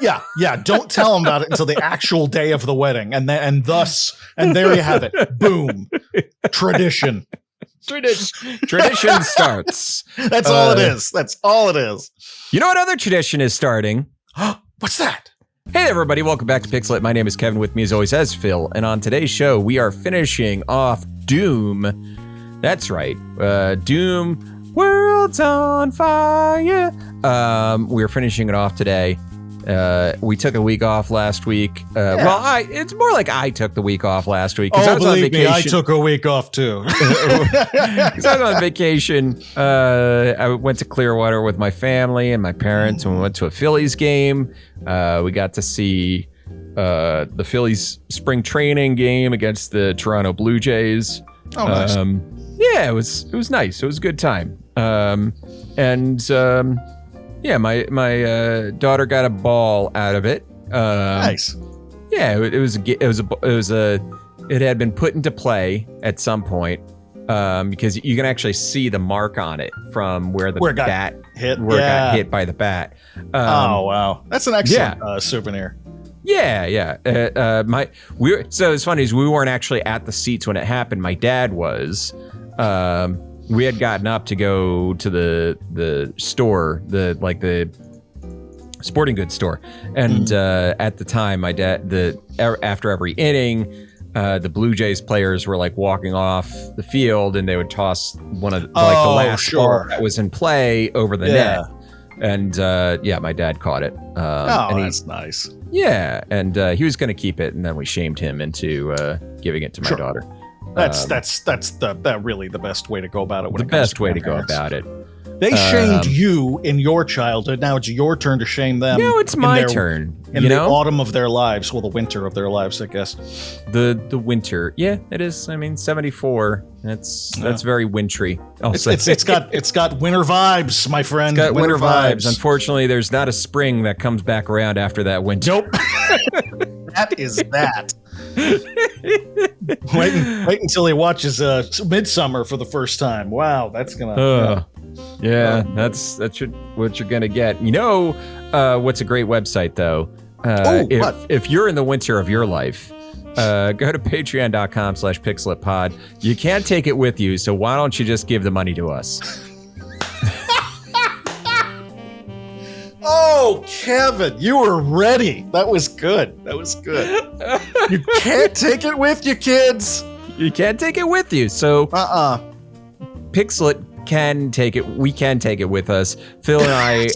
Yeah. Don't tell them about it until the actual day of the wedding. And there you have it. Boom. Tradition. Tradition starts. That's all it is. That's all it is. You know what other tradition is starting? What's that? Hey everybody, welcome back to Pixelit. My name is Kevin, with me as always as Phil, and on today's show we are finishing off Doom. That's right, Doom World's on Fire. We're finishing it off today. We took a week off last week. Well, it's more like I took the week off last week. Oh, believe me, I took a week off too. Because I was on vacation. I went to Clearwater with my family and my parents, and we went to a Phillies game. We got to see the Phillies spring training game against the Toronto Blue Jays. Oh, nice. Yeah, it was nice. It was a good time. Yeah, my daughter got a ball out of it. Nice. Yeah, it had been put into play at some point because you can actually see the mark on it from where it got hit by the bat. Oh wow, that's an excellent souvenir. Yeah. So it's funny is we weren't actually at the seats when it happened. My dad was. We had gotten up to go to the store, the sporting goods store, and at the time, my dad, after every inning, the Blue Jays players were like walking off the field, and they would toss one of the last ball that was in play over the net, and my dad caught it. That's nice. Yeah, and he was going to keep it, and then we shamed him into giving it to my daughter. That's really the best way to go about it. The best way to go about it. They shamed you in your childhood. Now it's your turn to shame them. No, it's my turn. In the autumn of their lives, well, the winter of their lives, I guess. The winter, yeah, it is. I mean, 74. That's very wintry. It's got winter vibes, my friend. It's got winter vibes. Unfortunately, there's not a spring that comes back around after that winter. Nope. That is that. Wait until he watches Midsummer for the first time. Wow, that's gonna. That's what you're gonna get. You know, what's a great website though? If you're in the winter of your life, go to patreon.com/pixelitpod. You can't take it with you, so why don't you just give the money to us? Oh, Kevin, you were ready. That was good. You can't take it with you, kids. You can't take it with you. So, Pixelit can take it. We can take it with us. Phil and I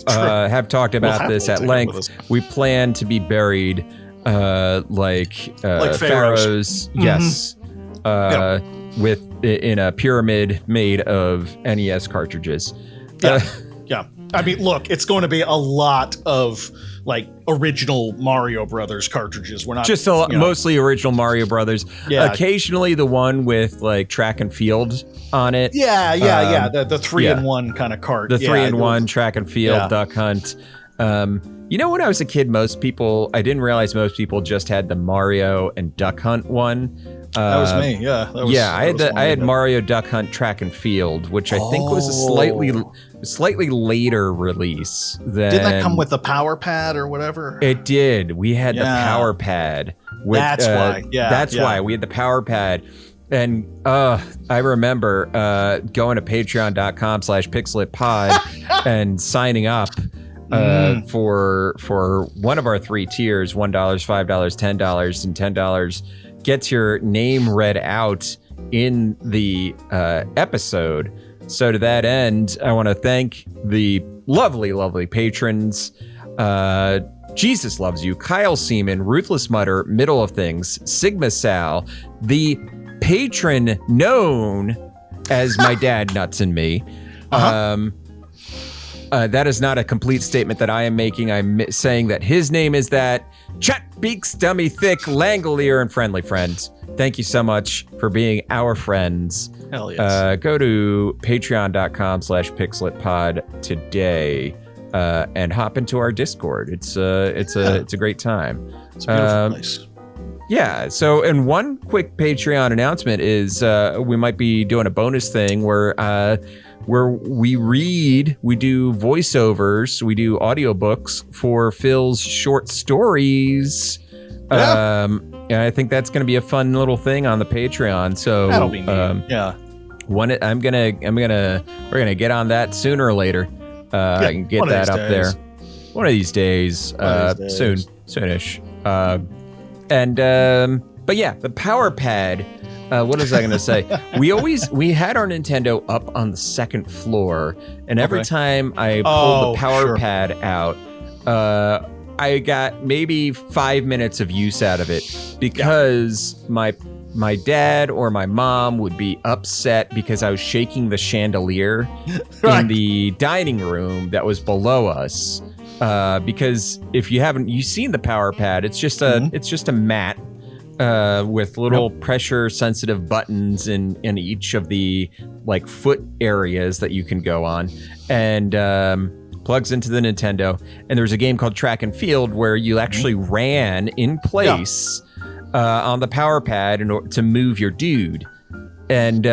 have talked about this at length. We plan to be buried like pharaohs. Mm-hmm. Yes. In a pyramid made of NES cartridges. Yeah. I mean, look, it's going to be a lot of like original Mario Brothers cartridges. We're not just mostly original Mario Brothers. Yeah. Occasionally the one with like track and field on it. Yeah. The 3-in-1 kind of cart. The 3-in-1 track and field Duck Hunt. You know, when I was a kid, I didn't realize most people just had the Mario and Duck Hunt one. That was me. Yeah. I had Mario Duck Hunt Track and Field, which I think was a slightly later release. Didn't that come with the power pad or whatever? It did. We had the power pad. That's why. Yeah. That's why we had the power pad. And I remember going to patreon.com/pixelitpod and signing up for one of our 3 tiers, $1, $5, $10, and $10 gets your name read out in the episode. So to that end, I want to thank the lovely, lovely patrons. Jesus Loves You, Kyle Seaman, Ruthless Mutter, Middle of Things, Sigma Sal, the patron known as My Dad Nuts and Me. That is not a complete statement that I am making. I'm saying that his name is that. Chet Beaks, Dummy Thick, Langolier, and Friendly Friends. Thank you so much for being our friends. Hell yes. Go to patreon.com/pixelitpod today and hop into our Discord. It's a great time. It's a beautiful place. Yeah. So, and one quick Patreon announcement is we might be doing a bonus thing where where we do voiceovers, we do audiobooks for Phil's short stories. Yeah. And I think that's going to be a fun little thing on the Patreon. So That'll be neat. Yeah. We're gonna get on that sooner or later. And get that up there. One of these days. Soonish. But yeah, the power pad. What was I going to say? We had our Nintendo up on the second floor, and every time I pulled the power pad out, I got maybe 5 minutes of use out of it because my dad or my mom would be upset because I was shaking the chandelier in the dining room that was below us. Because if you've seen the power pad, it's just a mat with little pressure sensitive buttons in each of the like foot areas that you can go on, and plugs into the Nintendo. And there's a game called Track and Field where you actually ran in place on the power pad in order to move your dude. And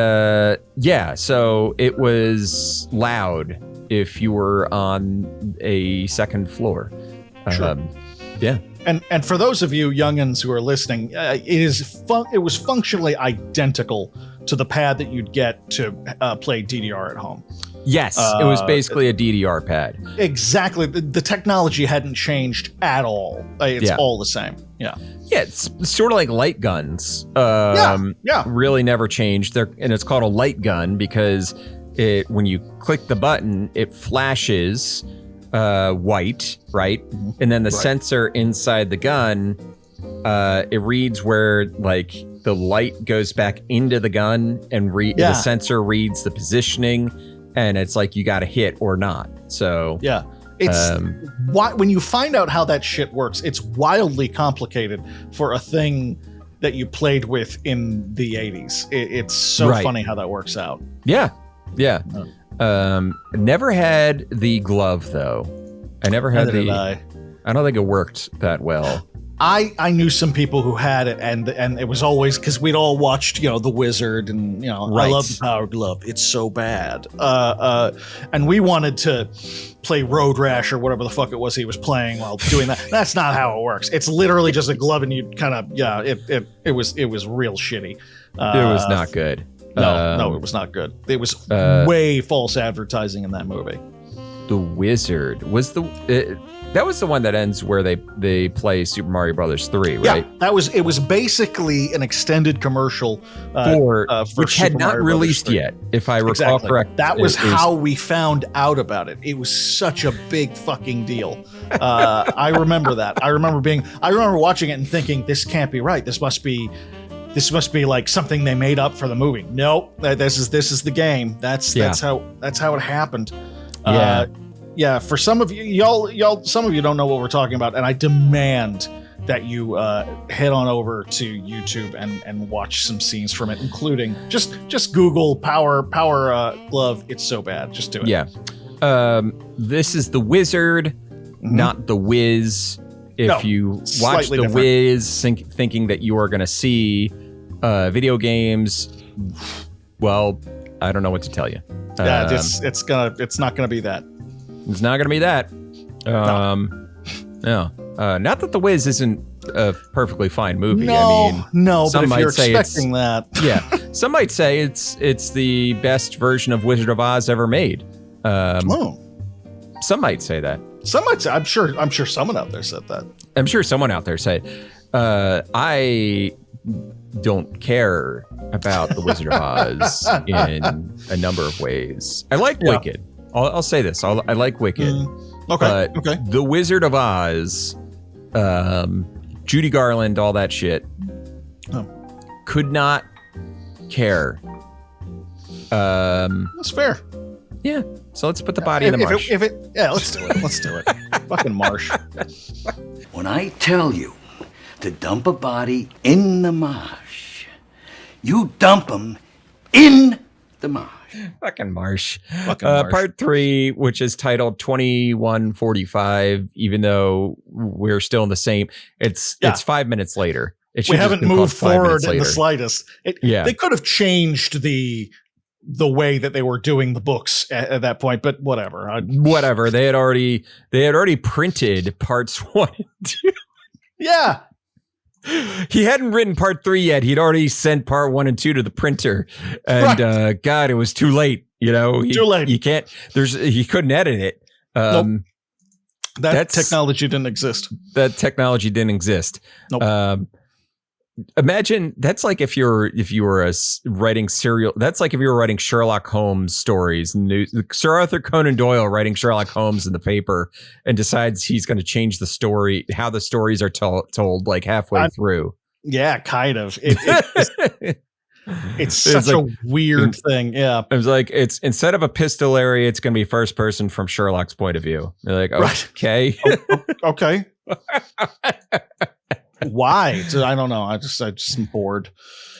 so it was loud if you were on a second floor. Sure. And for those of you youngins who are listening, it was functionally identical to the pad that you'd get to play DDR at home. Yes, it was basically a DDR pad. Exactly. The technology hadn't changed at all. It's all the same. Yeah. Yeah, it's sort of like light guns. Yeah. Really never changed. And it's called a light gun because when you click the button, it flashes white, right? And then the sensor inside the gun, it reads where like the light goes back into the gun, and the sensor reads the positioning, and it's like you got to hit or not. So it's when you find out how that shit works, it's wildly complicated for a thing that you played with in the 80s. It's so funny how that works out. Yeah. Never had the glove though. I never had I don't think it worked that well. I knew some people who had it, and it was always because we'd all watched, The Wizard, and I love the Power Glove. It's so bad. And we wanted to play Road Rash or whatever the fuck it was he was playing while doing that. That's not how it works. It's literally just a glove, and you kind of it was real shitty. It was not good. No, it was not good. It was way false advertising in that movie. The Wizard was that was the one that ends where they play Super Mario Brothers 3, right? Yeah, it was basically an extended commercial for which Super had not Mario released yet, if I recall correctly. That was how we found out about it. It was such a big fucking deal. I remember that. I remember watching it and thinking, this can't be right. This must be like something they made up for the movie. Nope, this is the game. That's how it happened. For some of you, y'all, some of you don't know what we're talking about, and I demand that you head on over to YouTube and watch some scenes from it, including just Google Power Glove. It's so bad. Just do it. Yeah. This is The Wizard, not The Wiz. If you watch The Wiz thinking that you are going to see video games, well, I don't know what to tell you. Yeah, it's not gonna be that. It's not gonna be that. No. Not that The Wiz isn't a perfectly fine movie. No, some but if might you're say expecting that, some might say it's the best version of Wizard of Oz ever made. Some might say that. Some might say. I'm sure someone out there said that. I'm sure someone out there said. I don't care about The Wizard of Oz in a number of ways. I like Wicked. I'll say this. I like Wicked. Okay. The Wizard of Oz, Judy Garland, all that shit. Could not care. That's fair. Yeah. So let's put the body in the marsh. Let's do it. Let's do it. Fucking marsh. When I tell you to dump a body in the marsh, you dump them in the marsh. Fucking marsh. Part 3, which is titled 2145, even though we're still in the same. It's 5 minutes later. We haven't moved forward in the slightest. They could have changed the the way that they were doing the books at that point, but whatever. Whatever. They had already printed parts 1 and 2. Yeah. He hadn't written part 3 yet. He'd already sent part 1 and 2 to the printer, and God, it was too late. Too late. You can't. He couldn't edit it. Nope. That technology didn't exist. Nope. Imagine that's like if you were writing serial. That's like if you were writing Sherlock Holmes stories. Sir Arthur Conan Doyle writing Sherlock Holmes in the paper and decides he's going to change the story, how the stories are told like halfway through. Yeah, kind of. It's such a weird thing. Yeah, it was like it's instead of epistolary, it's going to be first person from Sherlock's point of view. You're like, okay, okay. Why? I don't know. I just am bored.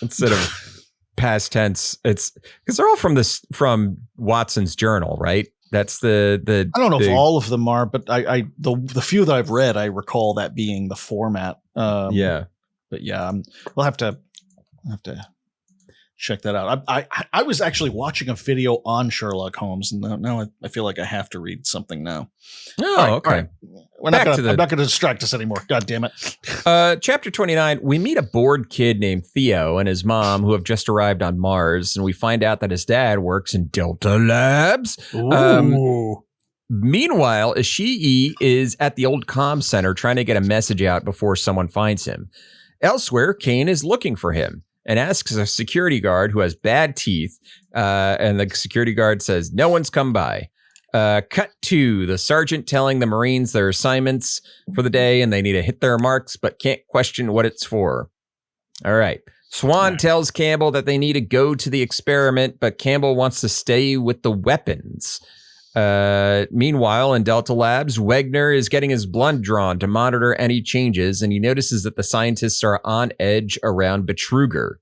Instead of past tense, it's because they're all from Watson's journal, right? That's the. I don't know if all of them are, but the few that I've read, I recall that being the format. But yeah, we'll have to check that out. I was actually watching a video on Sherlock Holmes, and now I feel like I have to read something now. Oh, okay. Right. I'm not going to distract us anymore. God damn it. Chapter 29, we meet a bored kid named Theo and his mom who have just arrived on Mars, and we find out that his dad works in Delta Labs. Meanwhile, Ishii is at the old comm center trying to get a message out before someone finds him. Elsewhere, Kane is looking for him and asks a security guard who has bad teeth, and the security guard says, no one's come by. Cut to the sergeant telling the Marines their assignments for the day, and they need to hit their marks, but can't question what it's for. All right. Swan tells Campbell that they need to go to the experiment, but Campbell wants to stay with the weapons. Meanwhile, in Delta Labs, Wegner is getting his blunt drawn to monitor any changes, and he notices that the scientists are on edge around Betruger.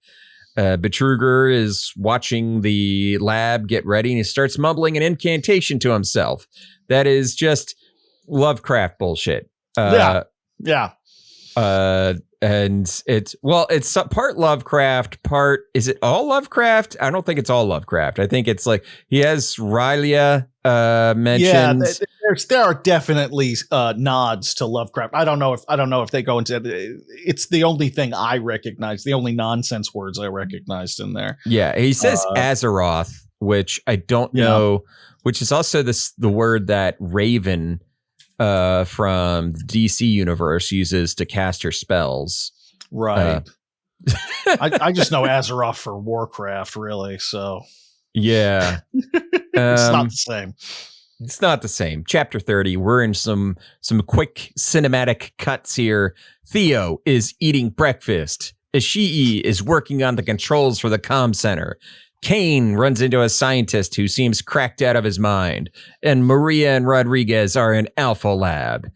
Betruger is watching the lab get ready, and he starts mumbling an incantation to himself. That is just Lovecraft bullshit. Yeah. And it's part Lovecraft, part, is it all Lovecraft? I don't think it's all Lovecraft. I think it's like he has Rylia mentioned. Yeah, there are definitely nods to Lovecraft. I don't know if they go into it. It's the only thing I recognize, the only nonsense words I recognized in there. Yeah, he says Azeroth, which I don't know, which is also the word that Raven from the DC universe uses to cast her spells. Right. I just know Azeroth for Warcraft, really. So yeah, it's not the same. It's not the same. Chapter 30. We're in some quick cinematic cuts here. Theo is eating breakfast. Ishii is working on the controls for the comm center. Kane runs into a scientist who seems cracked out of his mind, and Maria and Rodriguez are in Alpha Lab.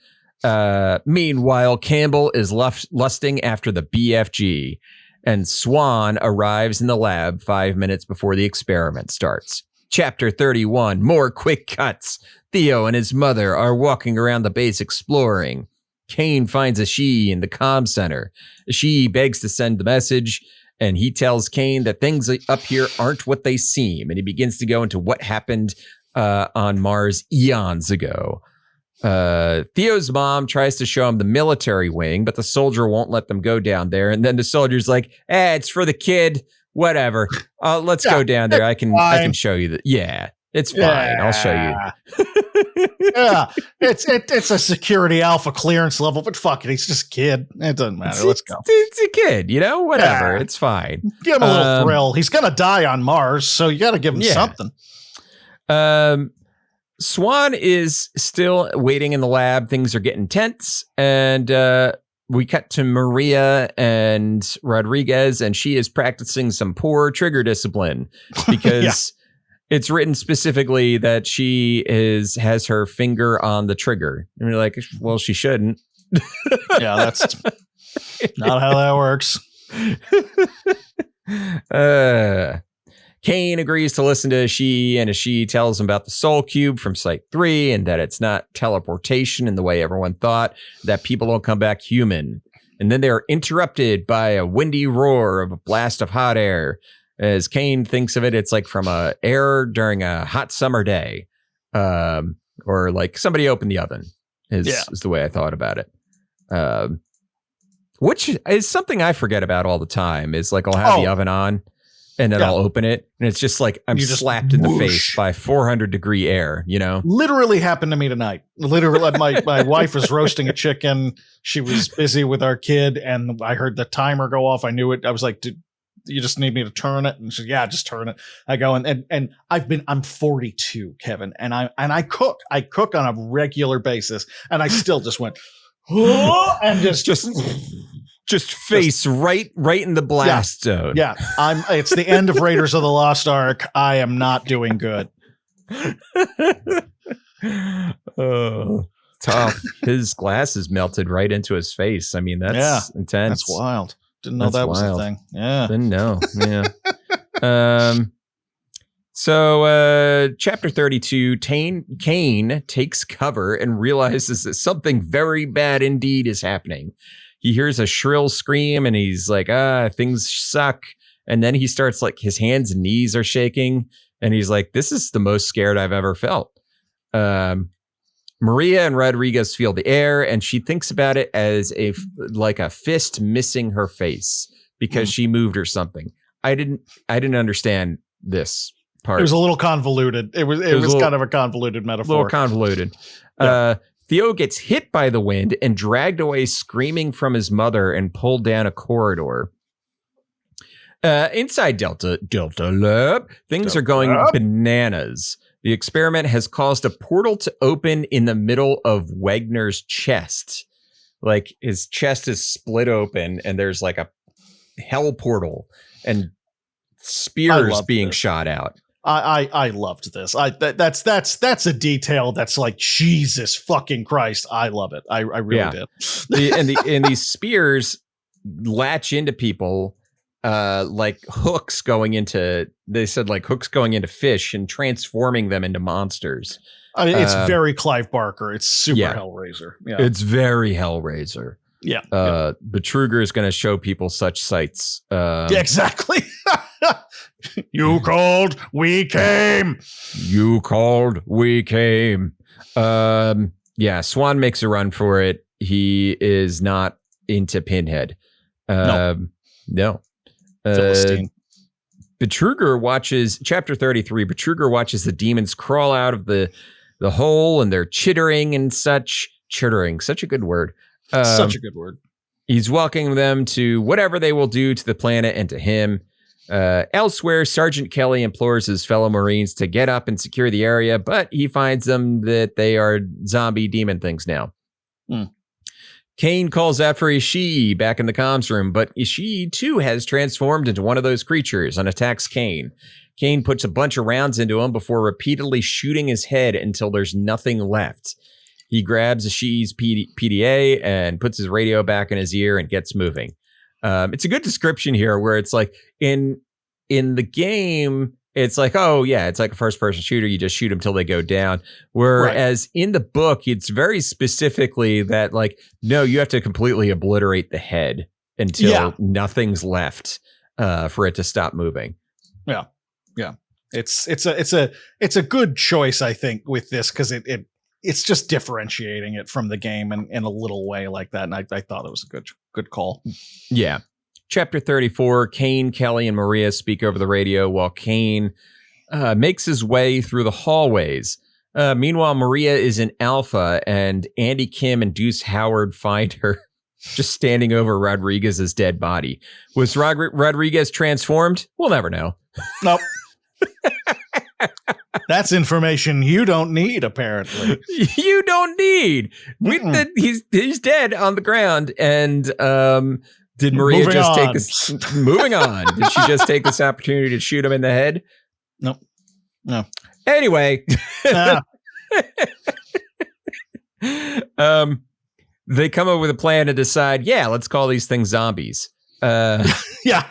Meanwhile, Campbell is lusting after the BFG, and Swan arrives in the lab 5 minutes before the experiment starts. Chapter 31, more quick cuts. Theo and his mother are walking around the base exploring. Kane finds Ishii in the comm center. Ishii begs to send the message, and he tells Kane that things up here aren't what they seem, and he begins to go into what happened on Mars eons ago. Theo's mom tries to show him the military wing, but the soldier won't let them go down there, and then the soldier's like, it's for the kid, whatever. Let's go down there. I can show you that. Yeah, it's fine. I'll show you. Yeah, it's a security alpha clearance level, but fuck it, he's just a kid. It doesn't matter. Let's go. It's a kid, whatever. It's fine. Give him a little thrill. He's gonna die on Mars, so you got to give him something. Swan is still waiting in the lab. Things are getting tense, and we cut to Maria and Rodriguez, and she is practicing some poor trigger discipline because it's written specifically that she has her finger on the trigger. And you're like, well, she shouldn't. Yeah, that's not how that works. Kane agrees to listen to Ishii, and Ishii tells him about the Soul Cube from Site 3 and that it's not teleportation in the way everyone thought, that people don't come back human. And then they are interrupted by a windy roar of a blast of hot air. As Kane thinks of it, it's like from a air during a hot summer day, or like somebody opened the oven is the way I thought about it. Which is something I forget about all the time is like I'll have the oven on and then I'll open it and it's just like I'm just slapped in the face by 400-degree air, you know? Literally happened to me tonight. Literally, my wife was roasting a chicken. She was busy with our kid and I heard the timer go off. I knew it. I was like, "Dude, you just need me to turn it?" And she said, "Yeah, just turn it." I go and I'm 42, Kevin, and I cook on a regular basis, and I still just went, "Oh," and just face right in the blast zone. Yeah, it's the end of Raiders of the Lost Ark. I am not doing good. Oh, tough. His glasses melted right into his face. I mean, that's intense. That's wild. Didn't know that was a thing. Yeah. Didn't know. Yeah. So chapter 32, Kane takes cover and realizes that something very bad indeed is happening. He hears a shrill scream and he's like, things suck. And then he starts like his hands and knees are shaking. And he's like, this is the most scared I've ever felt. Maria and Rodriguez feel the air and she thinks about it as like a fist missing her face because she moved or something. I didn't understand this part. It was a little convoluted. It was kind of a convoluted metaphor. A little convoluted. Yeah. Theo gets hit by the wind and dragged away screaming from his mother and pulled down a corridor. Inside Delta Lab, things are going bananas. The experiment has caused a portal to open in the middle of Wagner's chest. Like his chest is split open and there's like a hell portal and spears being shot out. I loved this. That's a detail that's like, Jesus fucking Christ. I love it. I really did. And these spears latch into people like hooks going into fish and transforming them into monsters. I mean, it's very Clive Barker. It's super Hellraiser. Yeah. It's very Hellraiser. Yeah. Betruger is going to show people such sights. Exactly. You called, we came. You called, we came. Swan makes a run for it. He is not into Pinhead. No. Philistine. Betruger watches chapter 33. Betruger watches the demons crawl out of the hole and they're chittering and such. Chittering, such a good word. Such a good word. He's welcoming them to whatever they will do to the planet and to him. Elsewhere, Sergeant Kelly implores his fellow Marines to get up and secure the area, but he finds them that they are zombie demon things now. Kane calls out for Ishii back in the comms room, but Ishii too has transformed into one of those creatures and attacks Kane. Kane puts a bunch of rounds into him before repeatedly shooting his head until there's nothing left. He grabs Ishii's PDA and puts his radio back in his ear and gets moving. It's a good description here where it's like in the game, it's like, oh yeah, it's like a first person shooter. You just shoot them till they go down. Whereas in the book, it's very specifically that like, no, you have to completely obliterate the head until nothing's left for it to stop moving. Yeah. Yeah. It's a good choice, I think, with this, because it's just differentiating it from the game in a little way like that. And I thought it was a good call. Yeah. Chapter 34, Kane, Kelly, and Maria speak over the radio while Kane makes his way through the hallways. Meanwhile, Maria is in Alpha and Andy Kim and Deuce Howard find her just standing over Rodriguez's dead body. Was Rodriguez transformed? We'll never know. Nope. That's information you don't need, apparently. You don't need. He's dead on the ground. And did Maria take this? Moving on. Did she just take this opportunity to shoot him in the head? Nope. No. Anyway. They come up with a plan to decide, let's call these things zombies. Yeah.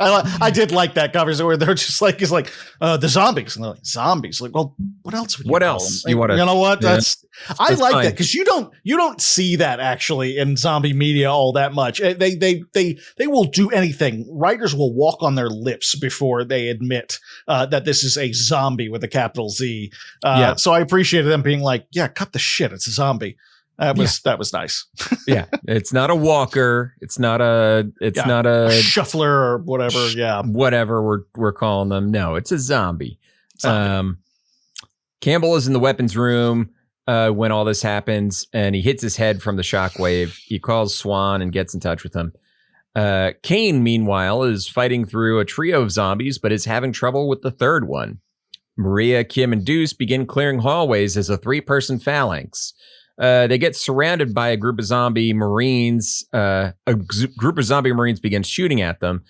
I did like that conversation where they're just like, he's like, the zombies. And they're like, zombies. Like, well, what else would you What call else them? you want to? You know what? Yeah, I like fine. that because you don't see that actually in zombie media all that much. They will do anything. Writers will walk on their lips before they admit that this is a zombie with a capital Z. So I appreciated them being like, yeah, cut the shit. It's a zombie. That was nice. Yeah, it's not a walker. It's not a shuffler or whatever. Yeah, whatever we're calling them. No, it's a zombie. Campbell is in the weapons room when all this happens, and he hits his head from the shockwave. He calls Swan and gets in touch with him. Kane, meanwhile, is fighting through a trio of zombies, but is having trouble with the third one. Maria, Kim, and Deuce begin clearing hallways as a 3-person phalanx. They get surrounded by a group of zombie Marines. Group of zombie Marines begins shooting at them.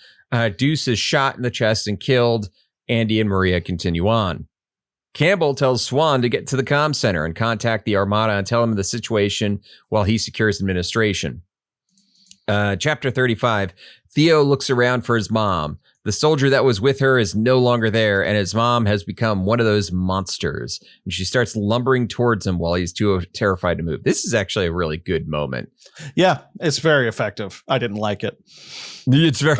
Deuce is shot in the chest and killed. Andy and Maria continue on. Campbell tells Swan to get to the comm center and contact the Armada and tell him the situation while he secures administration. Chapter 35. Theo looks around for his mom. The soldier that was with her is no longer there, and his mom has become one of those monsters. And she starts lumbering towards him while he's too terrified to move. This is actually a really good moment. Yeah, it's very effective. I didn't like it. It's very...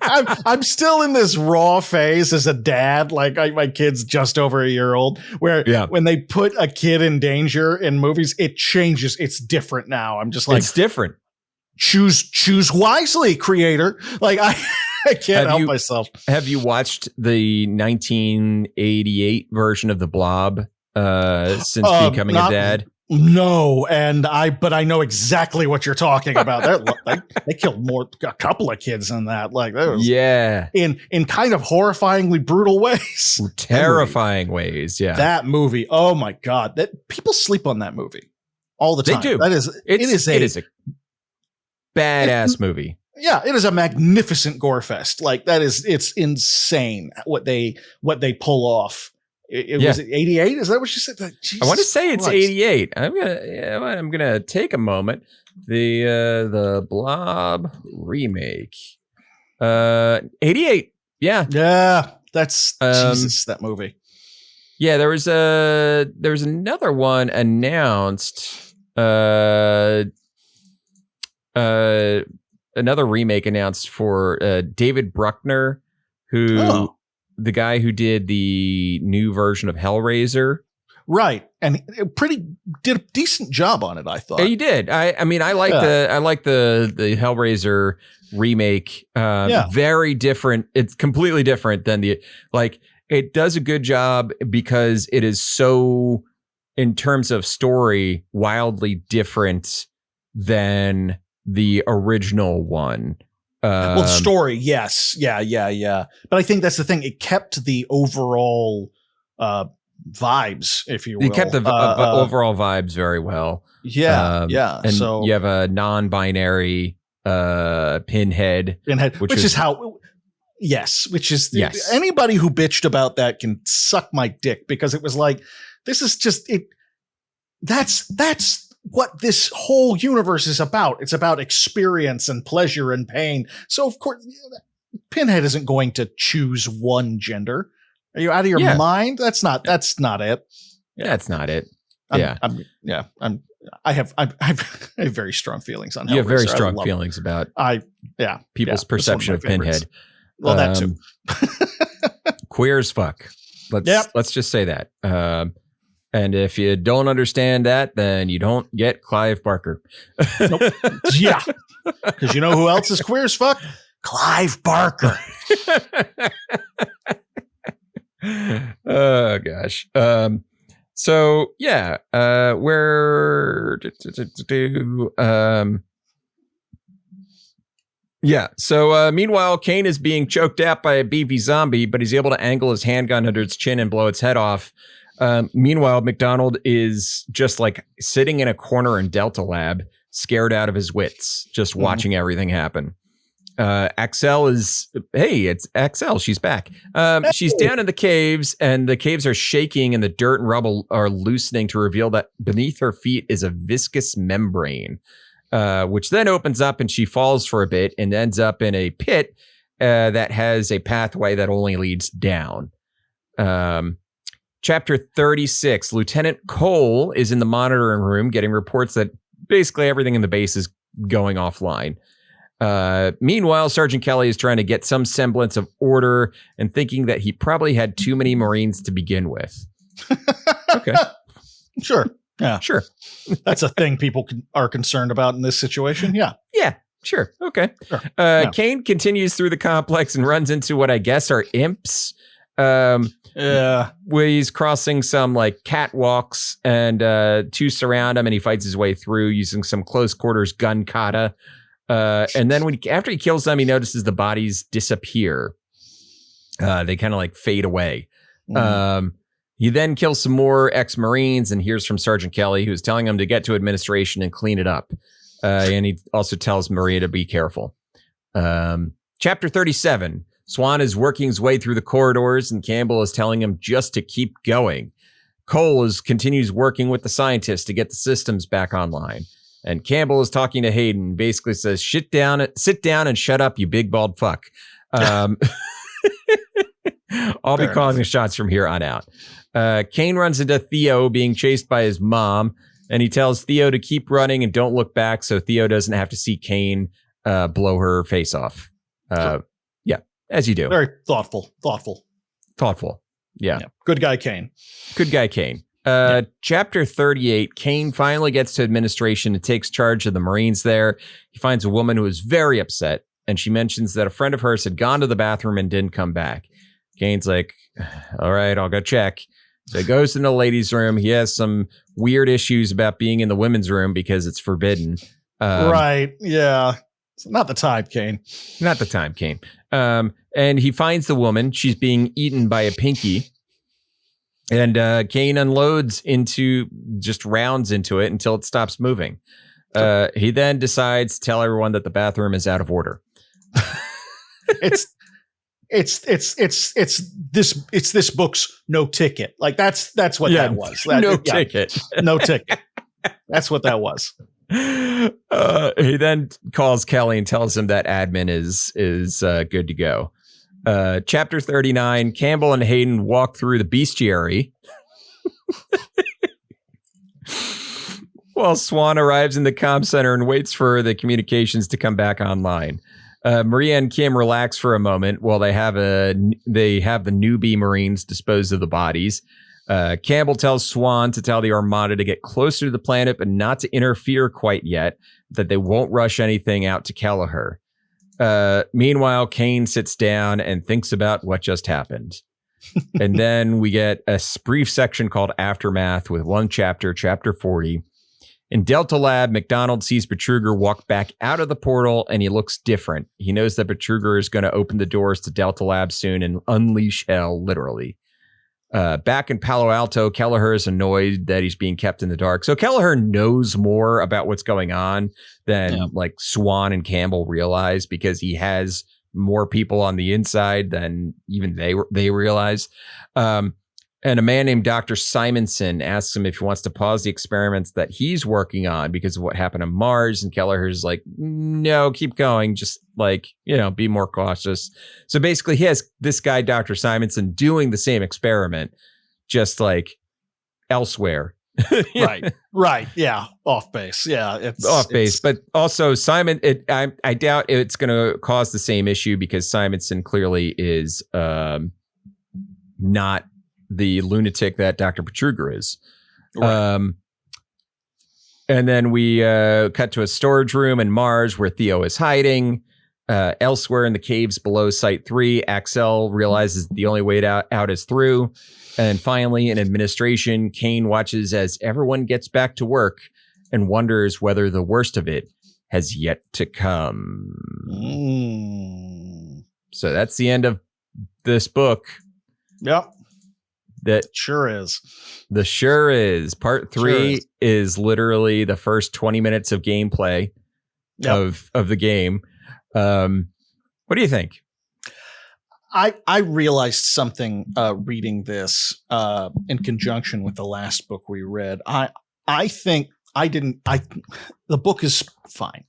I'm still in this raw phase as a dad. Like my kid's just over a year old, where when they put a kid in danger in movies, it changes. It's different now. I'm just like, it's different. Choose wisely, creator. Like I can't help myself. Have you watched the 1988 version of The Blob since becoming a dad? No, but I know exactly what you're talking about. They killed a couple of kids in that. Like, that was, in kind of horrifyingly brutal ways, terrifying ways. Yeah, that movie. Oh my god, that people sleep on that movie all the time. They do. It is a badass movie. Yeah, it is a magnificent gore fest. Like it's insane what they pull off. Was it 88? Is that what you said? I want to say it's 88. I'm gonna take a moment. The Blob remake. 88. Yeah. Yeah. That's Jesus, that movie. Yeah, there was another one announced. Another remake announced for David Bruckner, who the guy who did the new version of Hellraiser. Right. And did a decent job on it, I thought. Yeah, he did. I mean, I like the Hellraiser remake. Very different. It's completely different than it does a good job because it is so, in terms of story, wildly different than the original one. Well, story, yes. Yeah. But I think that's the thing. It kept the overall vibes, if you will. It kept the overall vibes very well. Yeah. And so you have a non-binary Pinhead. Which is anybody who bitched about that can suck my dick, because it was like, this is just it. That's what this whole universe is about. It's about experience and pleasure and pain. So of course, Pinhead isn't going to choose one gender. Are you out of your mind? That's not it. Yeah. That's not it. I have very strong feelings on Hellraiser. You have very strong feelings about people's perception of Pinhead. Well, that too. Queer as fuck. Let's just say that. And if you don't understand that, then you don't get Clive Barker. Nope. Yeah. Because you know who else is queer as fuck? Clive Barker. Oh, gosh. So, yeah. So meanwhile, Kane is being choked out by a beefy zombie, but he's able to angle his handgun under its chin and blow its head off. Meanwhile, McDonald is just like sitting in a corner in Delta Lab, scared out of his wits, just watching everything happen. Axel it's Axel. She's back. She's down in the caves, and the caves are shaking, and the dirt and rubble are loosening to reveal that beneath her feet is a viscous membrane, which then opens up, and she falls for a bit and ends up in a pit. that has a pathway that only leads down. Chapter 36, Lieutenant Cole is in the monitoring room getting reports that basically everything in the base is going offline. Meanwhile, Sergeant Kelly is trying to get some semblance of order and thinking that he probably had too many Marines to begin with. Okay. Sure. Yeah. Sure. That's a thing people are concerned about in this situation. Yeah. Yeah. Sure. Okay. Sure. Yeah. Kane continues through the complex and runs into what I guess are imps. Yeah. Where he's crossing some like catwalks and two surround him and he fights his way through using some close quarters gun kata. And then after he kills them, he notices the bodies disappear. They kind of like fade away. He then kills some more ex-Marines and hears from Sergeant Kelly, who's telling him to get to administration and clean it up. And he also tells Maria to be careful. Chapter 37. Swan is working his way through the corridors and Campbell is telling him just to keep going. Cole continues working with the scientists to get the systems back online. And Campbell is talking to Hayden, basically says, sit down and shut up, you big bald fuck. I'll be calling the shots from here on out. Kane runs into Theo being chased by his mom, and he tells Theo to keep running and don't look back so Theo doesn't have to see Kane blow her face off. Sure. Yeah, as you do. Very thoughtful. Yeah. Good guy, Kane. Good guy, Kane. Chapter 38, Kane finally gets to administration and takes charge of the Marines there. He finds a woman who is very upset, and she mentions that a friend of hers had gone to the bathroom and didn't come back. Kane's like, all right, I'll go check. So he goes in the ladies' room. He has some weird issues about being in the women's room because it's forbidden. Right. Yeah. It's not the time, Kane. Not the time, Kane. And he finds the woman. She's being eaten by a pinky. And Kane rounds into it until it stops moving. He then decides to tell everyone that the bathroom is out of order. It's this book's no ticket. Like that's what that was. Ticket. No ticket. That's what that was. He then calls Kelly and tells him that admin is good to go. Chapter 39, Campbell and Hayden walk through the bestiary. While Swan arrives in the comm center and waits for the communications to come back online. Maria and Kim relax for a moment while they have the newbie Marines dispose of the bodies. Campbell tells Swan to tell the Armada to get closer to the planet but not to interfere quite yet, that they won't rush anything out to Kelleher. Meanwhile, Kane sits down and thinks about what just happened. And then we get a brief section called Aftermath with one chapter, chapter 40. In Delta Lab, McDonald sees Betruger walk back out of the portal and he looks different. He knows that Betruger is going to open the doors to Delta Lab soon and unleash hell, literally. Back in Palo Alto, Kelleher is annoyed that he's being kept in the dark. So Kelleher knows more about what's going on than like Swan and Campbell realize because he has more people on the inside than even they realize. And a man named Dr. Simonson asks him if he wants to pause the experiments that he's working on because of what happened on Mars. And Kelleher's like, no, keep going. Just like, be more cautious. So basically he has this guy, Dr. Simonson, doing the same experiment, just like elsewhere. Right. Yeah. Off base. Yeah. It's off base. But also Simon, I doubt it's going to cause the same issue because Simonson clearly is not the lunatic that Dr. Betruger is. Right. And then we cut to a storage room in Mars where Theo is hiding. Elsewhere in the caves below Site 3, Axel realizes the only way out is through. And finally, in administration, Kane watches as everyone gets back to work and wonders whether the worst of it has yet to come. So that's the end of this book. Yep. That sure is. Part 3 is literally the first 20 minutes of gameplay of the game. What do you think? I realized something reading this in conjunction with the last book we read. I think the book is fine.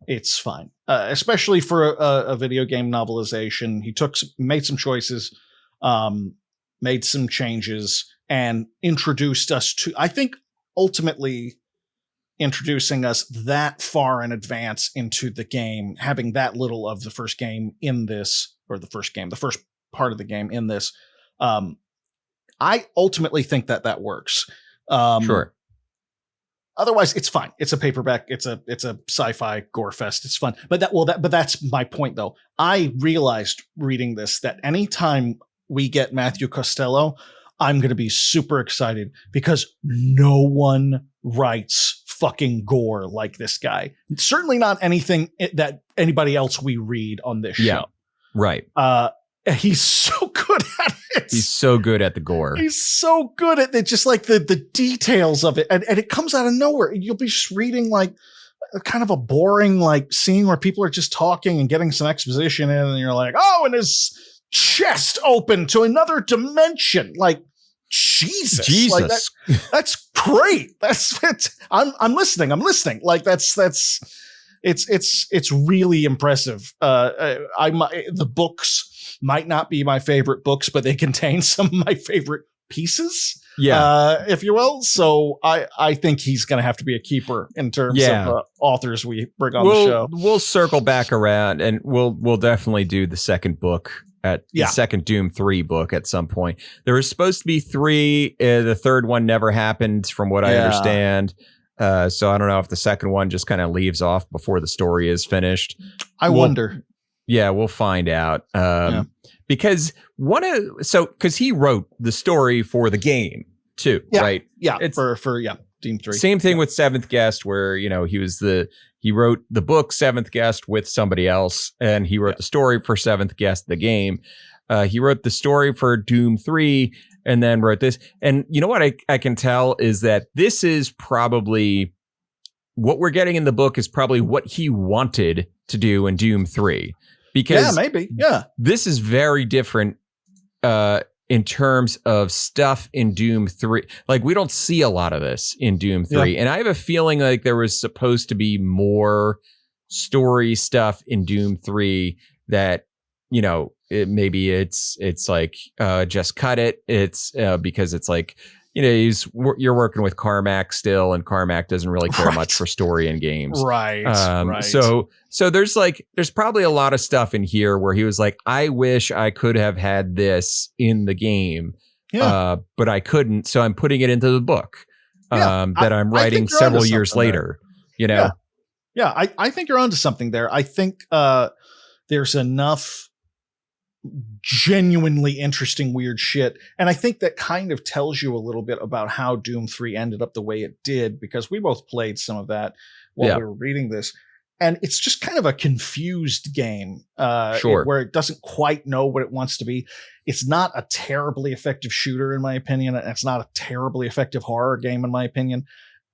It's fine. especially for a video game novelization. He made some choices, made some changes, and introduced us to, I think, ultimately introducing us that far in advance into the game, having that little of the first game in this, or the first part of the game in this. I ultimately think that works. Sure. Otherwise, it's fine. It's a paperback. It's a sci-fi gore fest. It's fun. But that's my point, though. I realized reading this that anytime we get Matthew Costello, I'm going to be super excited because no one writes fucking gore like this guy. Certainly not anything that anybody else we read on this show. Right. He's so good at it. He's so good at the gore. He's so good at it. Just like the details of it. And it comes out of nowhere. You'll be just reading like kind of a boring like scene where people are just talking and getting some exposition in, and you're like, oh, and his chest open to another dimension. Like, Jesus. Like that's great. That's it. I'm listening. Like it's really impressive. The books might not be my favorite books, but they contain some of my favorite pieces, if you will. So I think he's going to have to be a keeper in terms of authors we bring on the show. We'll circle back around, and we'll definitely do the second book the second Doom 3 book at some point. There was supposed to be 3. The third one never happened, from what I understand. So I don't know if the second one just kind of leaves off before the story is finished. I wonder. Yeah, we'll find out. Because because he wrote the story for the game too, right? Yeah, it's for Doom 3. Same thing with Seventh Guest, where he wrote the book Seventh Guest with somebody else, and he wrote the story for Seventh Guest, the game. He wrote the story for Doom 3, and then wrote this. And you know what I can tell is that this is probably what we're getting in the book is probably what he wanted to do in Doom 3. Because this is very different in terms of stuff in Doom 3. Like, we don't see a lot of this in Doom 3. And I have a feeling like there was supposed to be more story stuff in Doom 3 that, maybe it's like, just cut it. It's because it's like, you're working with Carmack still, and Carmack doesn't really care much for story in games. Right. So there's probably a lot of stuff in here where he was like, I wish I could have had this in the game, but I couldn't. So I'm putting it into the book that I'm writing several years later. Yeah, I think you're onto something there. I think there's enough genuinely interesting weird shit, and I think that kind of tells you a little bit about how Doom 3 ended up the way it did, because we both played some of that while we were reading this, and it's just kind of a confused game where it doesn't quite know what it wants to be. It's not a terribly effective shooter in my opinion, and it's not a terribly effective horror game in my opinion.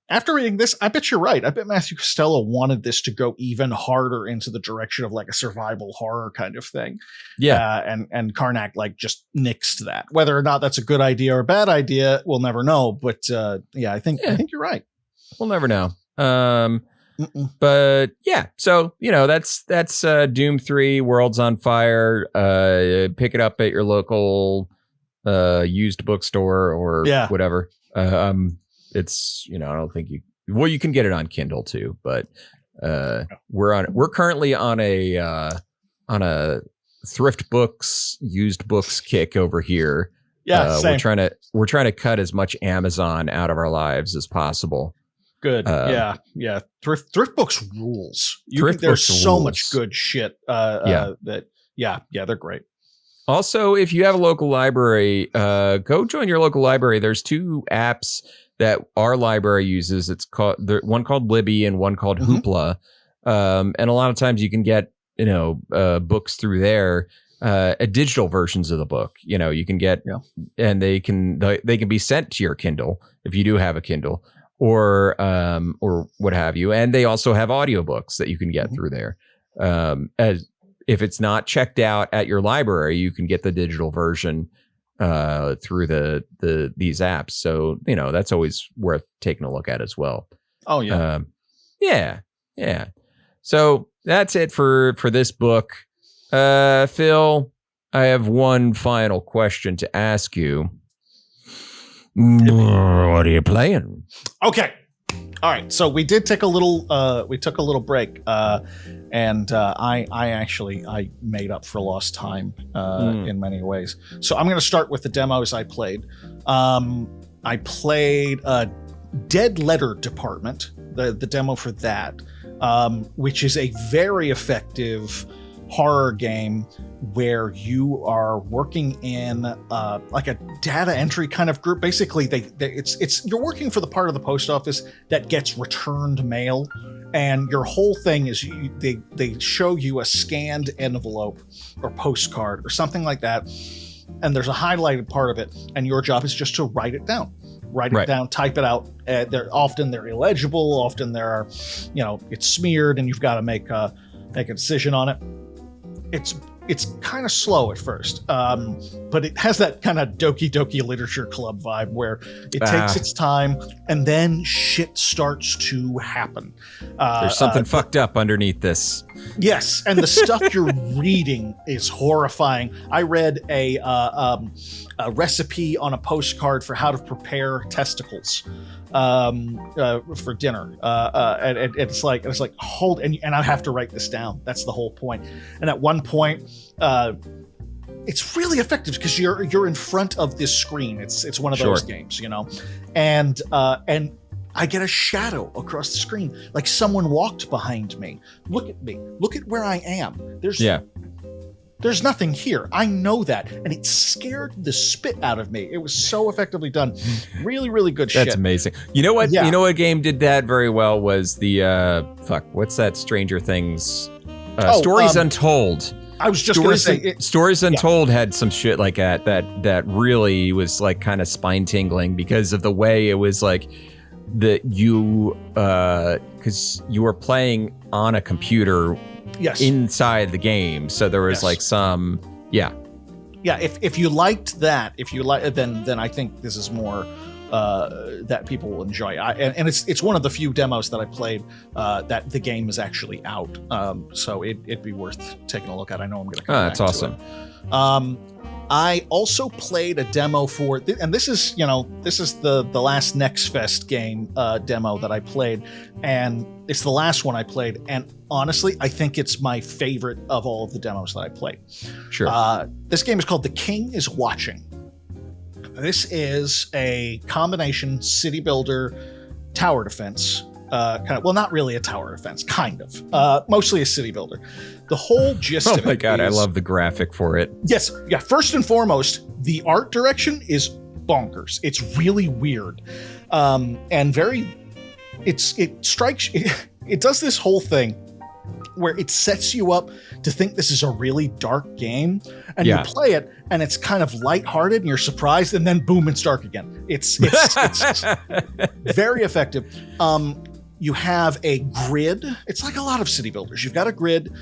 After reading this, I bet you're right. I bet Matthew Costello wanted this to go even harder into the direction of like a survival horror kind of thing. Yeah. And Carmack like just nixed that. Whether or not that's a good idea or a bad idea, we'll never know. But I think you're right. We'll never know. But yeah, so that's Doom 3, Worlds on Fire. Pick it up at your local used bookstore or whatever. It's, I don't think you can get it on Kindle too, but we're currently on a thrift books, used books kick over here. Same. We're trying to cut as much Amazon out of our lives as possible. Good. Thrift books rules. There's so much good shit. They're great. Also, if you have a local library, go join your local library. There's 2 apps that our library uses. It's one called Libby and one called Hoopla. And a lot of times you can get, books through there, digital versions of the book, you can get, and they can be sent to your Kindle if you do have a Kindle or what have you. And they also have audiobooks that you can get through there. As if it's not checked out at your library, you can get the digital version through these apps. So, that's always worth taking a look at as well. Oh, yeah. Yeah. So that's it for this book. Phil, I have one final question to ask you. What are you playing? Okay. All right. So we did take a little. We took a little break, and I made up for lost time in many ways. So I'm going to start with the demos I played. I played Dead Letter Department, the demo for that, which is a very effective horror game where you are working in like a data entry kind of group. Basically, you're working for the part of the post office that gets returned mail, and your whole thing is they show you a scanned envelope or postcard or something like that, and there's a highlighted part of it, and your job is just to write it down. Write it down, type it out. They're illegible. Often there are, it's smeared, and you've got to make a decision on it. It's kind of slow at first, but it has that kind of Doki Doki Literature Club vibe where it takes its time, and then shit starts to happen. There's something fucked up underneath this. Yes, and the stuff you're reading is horrifying. I read a recipe on a postcard for how to prepare testicles for dinner, and it's like hold, and I have to write this down. That's the whole point. And at one point, it's really effective because you're in front of this screen. It's one of those games, and I get a shadow across the screen, like someone walked behind me. Look at me. Look at where I am. There's nothing here. I know that. And it scared the spit out of me. It was so effectively done. Really, really good shit. That's amazing. You know what? Yeah. You know what game did that very well was the what's that Stranger Things? Stories Untold. I was just going to say Stories Untold had some shit like that really was like kind of spine tingling because of the way it was like that you because you were playing on a computer inside the game, so there was like some if you liked that, then I think this is more that people will enjoy. And it's one of the few demos that I played that the game is actually out, so it'd be worth taking a look at. I know I'm going to come back to awesome. It. I also played a demo for, and this is the last Next Fest game demo that I played, and it's the last one I played, and honestly, I think it's my favorite of all of the demos that I played. Sure. This game is called The King is Watching. This is a combination city builder tower defense. Not really a tower defense, kind of. Mostly a city builder. The whole gist of it. Oh my God, I love the graphic for it. Yes, yeah. First and foremost, the art direction is bonkers. It's really weird, and very. It does this whole thing where it sets you up to think this is a really dark game, and you play it, and it's kind of lighthearted, and you're surprised, and then boom, it's dark again. It's very effective. You have a grid. It's like a lot of city builders. You've got a grid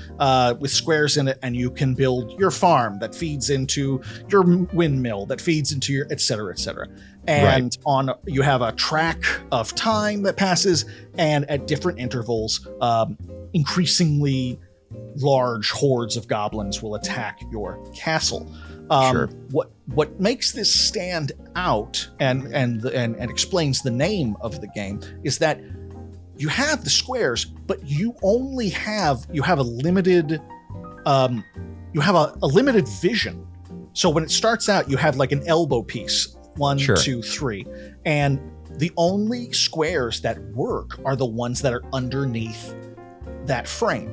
with squares in it, and you can build your farm that feeds into your windmill, that feeds into your et cetera, et cetera. And you have a track of time that passes, and at different intervals, increasingly large hordes of goblins will attack your castle. What makes this stand out and explains the name of the game is that you have the squares, but you have a limited limited vision. So when it starts out, you have like an elbow piece, 1, 2, 3, and the only squares that work are the ones that are underneath that frame.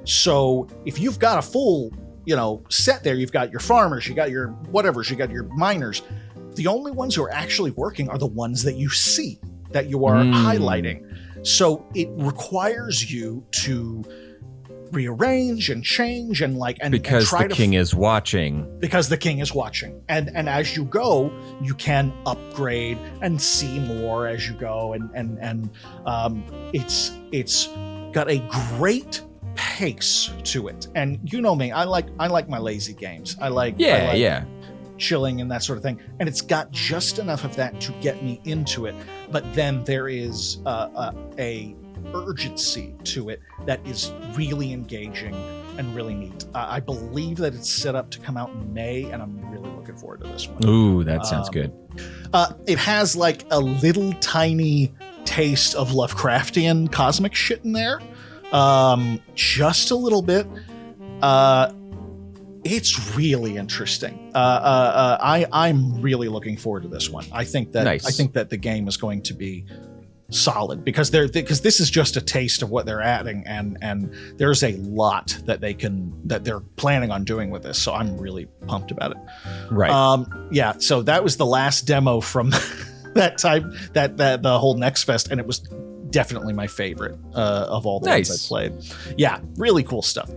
So if you've got a full, set there, you've got your farmers, you got your whatevers, you got your miners. The only ones who are actually working are the ones that you see, that you are highlighting. So it requires you to rearrange and change because the king is watching. Because the king is watching. And as you go, you can upgrade and see more as you go. And it's got a great pace to it. And you know me, I like my lazy games. I like chilling and that sort of thing. And it's got just enough of that to get me into it. But then there is a urgency to it that is really engaging and really neat. I believe that it's set up to come out in May, and I'm really looking forward to this one. Ooh, that sounds good. It has like a little tiny taste of Lovecraftian cosmic shit in there, just a little bit. It's really interesting. I'm really looking forward to this one. I think that the game is going to be solid because this is just a taste of what they're adding, and there's a lot that they're planning on doing with this. So I'm really pumped about it. Right. Yeah. So that was the last demo from that time, that the whole Next Fest, and it was definitely my favorite of all the ones I played. Yeah, really cool stuff.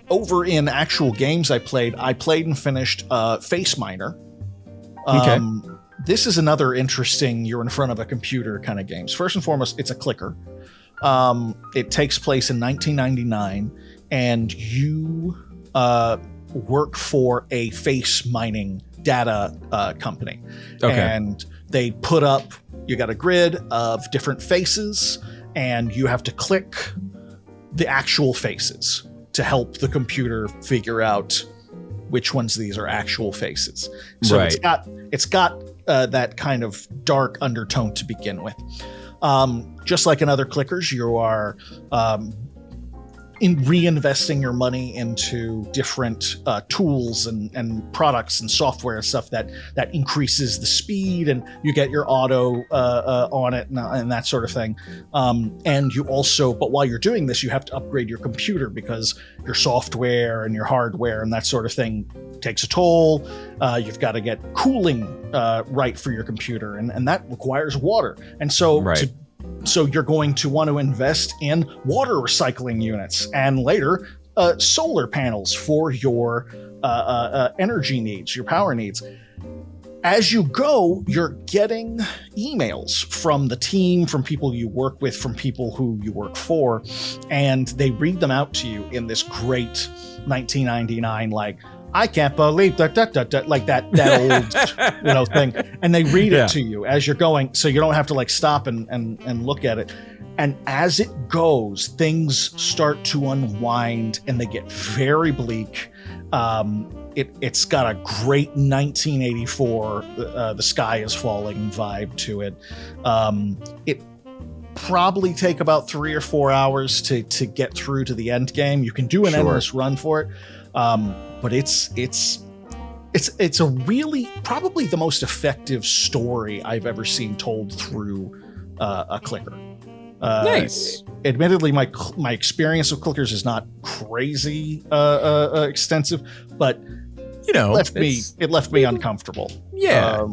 Over in actual games I played and finished Face Miner. Okay. This is another interesting, you're in front of a computer kind of games. First and foremost, it's a clicker. It takes place in 1999, and you work for a face mining data company. Okay. And they put up, you got a grid of different faces, and you have to click the actual faces to help the computer figure out which ones of these are actual faces. So right. it's got that kind of dark undertone to begin with. Just like in other clickers, you are in reinvesting your money into different tools and products and software and stuff that increases the speed, and you get your auto on it and that sort of thing. And you also, but while you're doing this, you have to upgrade your computer because your software and your hardware and that sort of thing takes a toll. You've got to get cooling right for your computer, and that requires water. And so right. So you're going to want to invest in water recycling units and later solar panels for your energy needs, your power needs. As you go, you're getting emails from the team, from people you work with, from people who you work for, and they read them out to you in this great 1999, like, I can't believe that, like that old thing. And they read it to you as you're going, so you don't have to like stop and look at it. And as it goes, things start to unwind and they get very bleak. It's got a great 1984 The Sky is Falling vibe to it. It probably take about 3 or 4 hours to get through to the end game. You can do an endless run for it. But it's a really, probably the most effective story I've ever seen told through a clicker. Nice. Admittedly, my experience with clickers is not crazy extensive, but it left me uncomfortable. Yeah.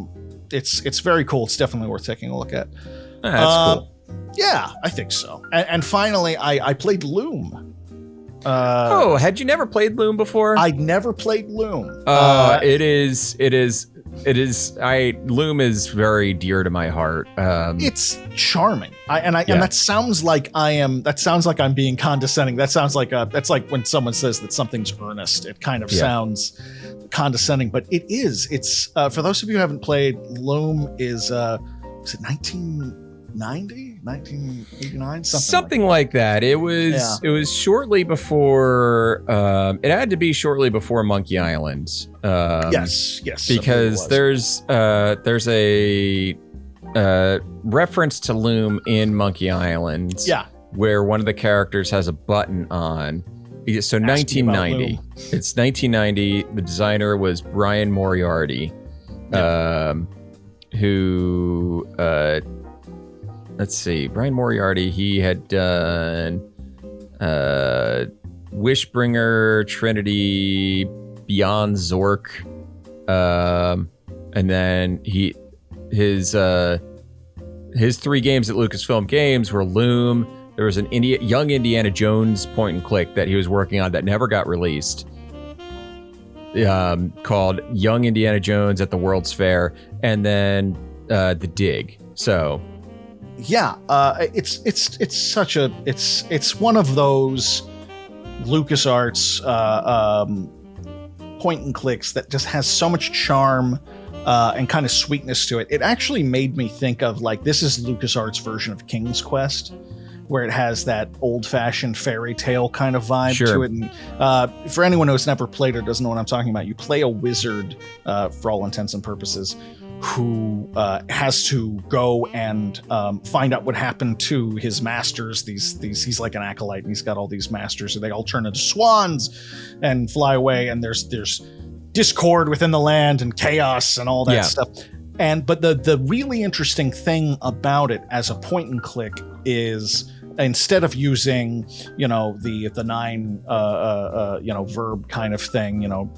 It's very cool. It's definitely worth taking a look at. That's cool. Yeah, I think so. And finally, I played Loom. Had you never played Loom before? I'd never played Loom. It is. Loom is very dear to my heart. It's charming. And that sounds like I'm being condescending. That sounds like that's like when someone says that something's earnest. It kind of sounds condescending, but it is. It's for those of you who haven't played, Loom is it 1990, 1989, something like that. It was shortly before. It had to be shortly before Monkey Island. Yes, because there's a reference to Loom in Monkey Island. Yeah, where one of the characters has a button on. So 1990. It's 1990. The designer was Brian Moriarty, who. Let's see. Brian Moriarty, he had done Wishbringer, Trinity, Beyond Zork, and then his 3 games at Lucasfilm Games were Loom. There was an young Indiana Jones point and click that he was working on that never got released, called Young Indiana Jones at the World's Fair, and then The Dig. So. Yeah, it's one of those LucasArts point and clicks that just has so much charm and kind of sweetness to it. It actually made me think of like, this is LucasArts' version of King's Quest, where it has that old-fashioned fairy tale kind of vibe to it. And for anyone who's never played or doesn't know what I'm talking about, you play a wizard, for all intents and purposes, who has to go and find out what happened to his masters. He's like an acolyte, and he's got all these masters, and they all turn into swans and fly away. And there's discord within the land and chaos and all that stuff. But the really interesting thing about it as a point and click is, instead of using, the 9 verb kind of thing, you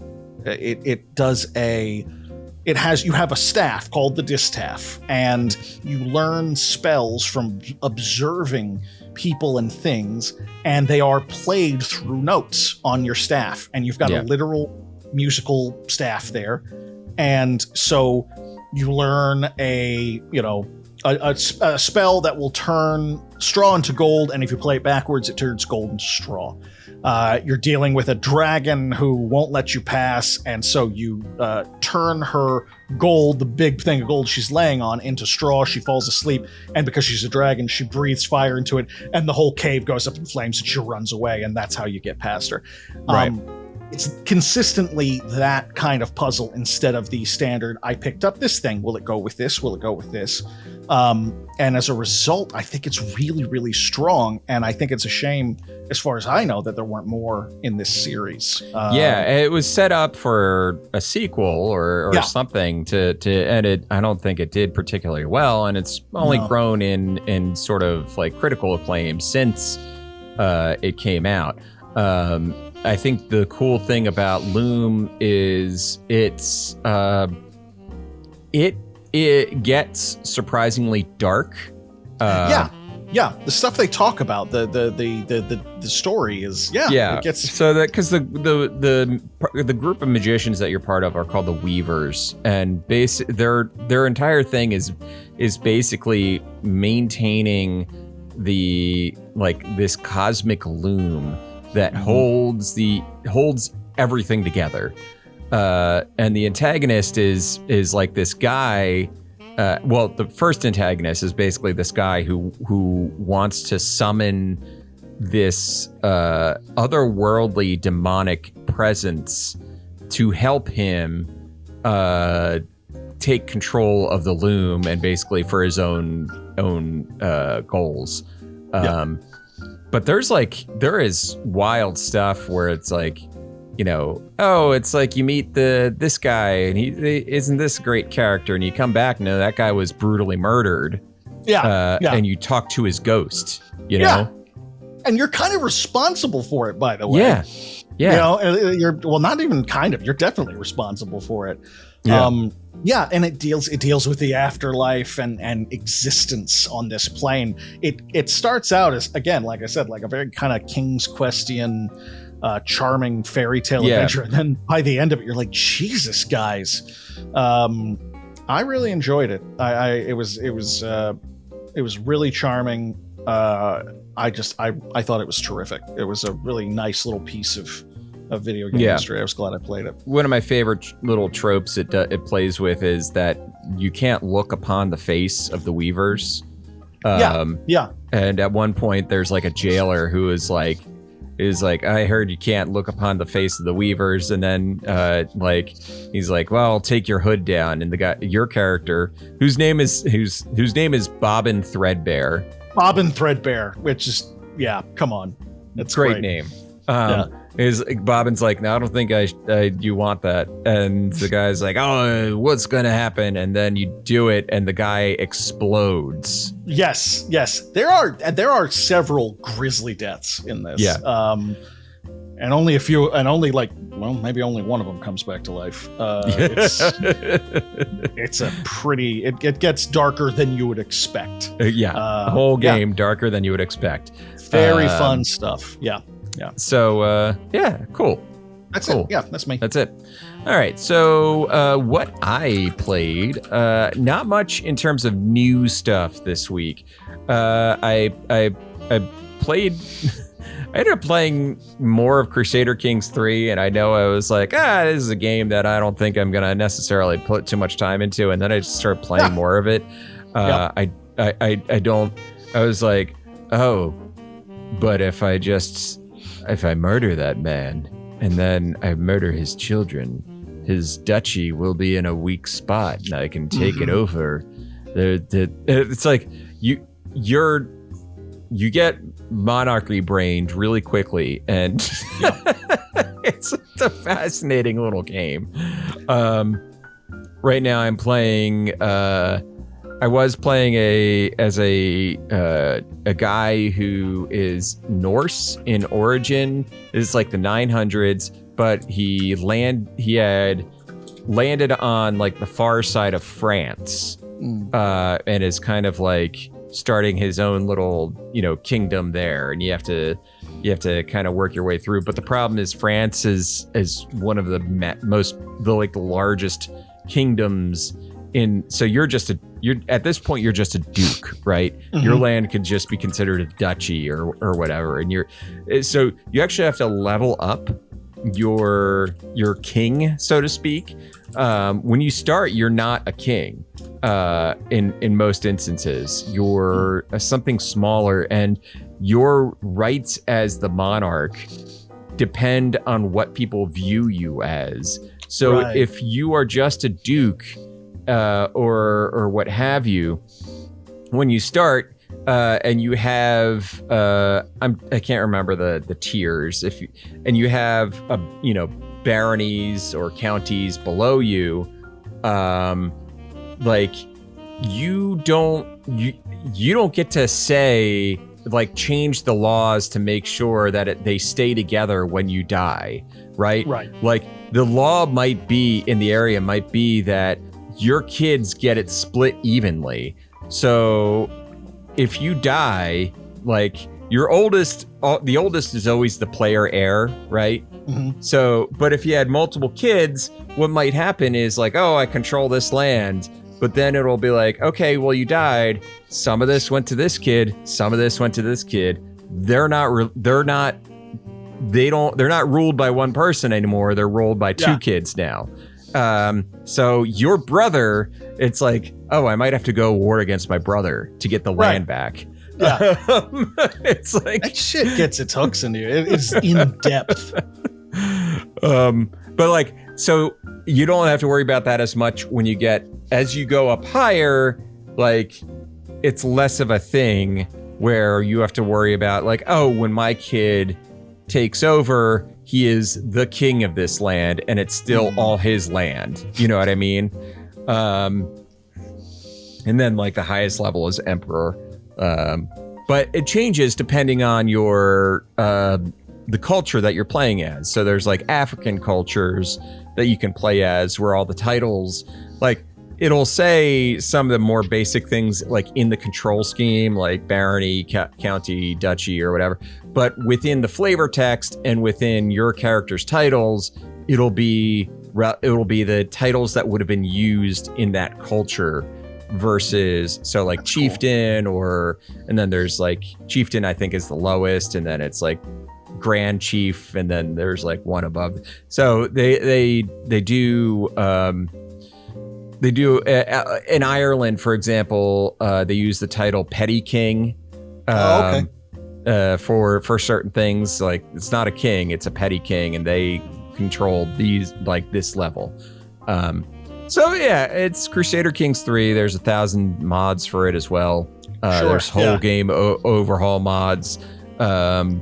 have a staff called the distaff, and you learn spells from observing people and things, and they are played through notes on your staff, and you've got a literal musical staff there. And so you learn a spell that will turn straw into gold, and if you play it backwards, it turns gold into straw. You're dealing with a dragon who won't let you pass, and so you turn her gold, the big thing of gold she's laying on, into straw. She falls asleep, and because she's a dragon, she breathes fire into it, and the whole cave goes up in flames, and she runs away, and that's how you get past her. Right. It's consistently that kind of puzzle instead of the standard, I picked up this thing, will it go with this? Will it go with this? And as a result, I think it's really, really strong. And I think it's a shame, as far as I know, that there weren't more in this series. It was set up for a sequel or something to end it. I don't think it did particularly well. And it's only grown in sort of like critical acclaim since it came out. I think the cool thing about Loom is it gets surprisingly dark. The stuff they talk about, the story is it gets so that because the group of magicians that you're part of are called the Weavers, and their entire thing is basically maintaining this cosmic loom that holds everything together. And the antagonist is like this guy. The first antagonist is basically this guy who wants to summon this otherworldly demonic presence to help him take control of the loom, and basically for his own goals. But there is wild stuff where it's like, it's like you meet this guy and he isn't this a great character, and you come back, no, that guy was brutally murdered. And you talk to his ghost, and you're kind of responsible for it, by the way. You're not even kind of, you're definitely responsible for it. And it deals with the afterlife and existence on this plane. It starts out as, again, like I said, like a very kind of King's Questian, charming fairy tale adventure, and then by the end of it, you're like, Jesus, guys. I really enjoyed it. It was really charming. I thought it was terrific. It was a really nice little piece of video game history. I was glad I played it. One of my favorite little tropes it plays with is that you can't look upon the face of the Weavers. And at one point, there's like a jailer who is like, I heard you can't look upon the face of the Weavers, and then he's like, well, I'll take your hood down, and the guy, your character, whose name is Bobbin Threadbare. Bobbin Threadbare, which is come on, that's great name. Is Bobbin's like, no, I don't think you want that, and the guy's like, oh, what's gonna happen? And then you do it, and the guy explodes. Yes, there are several grisly deaths in this. And only a few, and only maybe only one of them comes back to life. It's a pretty. It gets darker than you would expect. The whole game darker than you would expect. Very fun stuff. Yeah. So, cool. That's cool. It. Yeah, that's me. That's it. All right. So, what I played, not much in terms of new stuff this week. I played I ended up playing more of Crusader Kings 3, and I know I was like, this is a game that I don't think I'm gonna necessarily put too much time into, and then I just started playing more of it. I was like, oh, but if I murder that man and then I murder his children, his duchy will be in a weak spot, and I can take it over. It's like you get monarchy brained really quickly, and it's a fascinating little game. Right now I'm playing I was playing as a guy who is Norse in origin. It's like the 900s, but he had landed on like the far side of France, and is kind of like starting his own little, kingdom there, and you have to kind of work your way through. But the problem is France is one of the the largest kingdoms so you're at this point you're just a duke, right? Your land could just be considered a duchy or whatever, and so you actually have to level up your king, so to speak. When you start, you're not a king. In most instances, you're something smaller, and your rights as the monarch depend on what people view you as. So if you are just a duke, or what have you, when you start, and you have I can't remember the tiers, and you have baronies or counties below you, like you don't get to say, like, change the laws to make sure that they stay together when you die, right? Like the law might be in the area might be that your kids get it split evenly. So if you die, like the oldest is always the player heir, right? So, but if you had multiple kids, what might happen is like, oh, I control this land, but then it'll be like, okay, well, you died. Some of this went to this kid. Some of this went to this kid. They're not ruled by one person anymore. They're ruled by two kids now. So your brother, it's like, oh, I might have to go war against my brother to get the land back. It's like that shit gits its hooks into you. It's in depth. But like, so you don't have to worry about that as much as you go up higher. Like, it's less of a thing where you have to worry about like, oh, when my kid takes over, he is the king of this land, and it's still all his land. You know what I mean? And then like the highest level is emperor. But it changes depending on your the culture that you're playing as. So there's like African cultures that you can play as, where all the titles, like, it'll say some of the more basic things like in the control scheme, like barony, county, duchy, or whatever. But within the flavor text and within your character's titles, it'll be the titles that would have been used in that culture versus, so like that's chieftain, cool. And then there's like chieftain, I think, is the lowest, and then it's like grand chief, and then there's like one above. So they do in Ireland, for example, they use the title petty king. For certain things. Like, it's not a king, it's a petty king, and they control these, like, this level. So yeah, it's Crusader Kings 3. There's 1,000 mods for it as well. There's whole game overhaul mods. I'm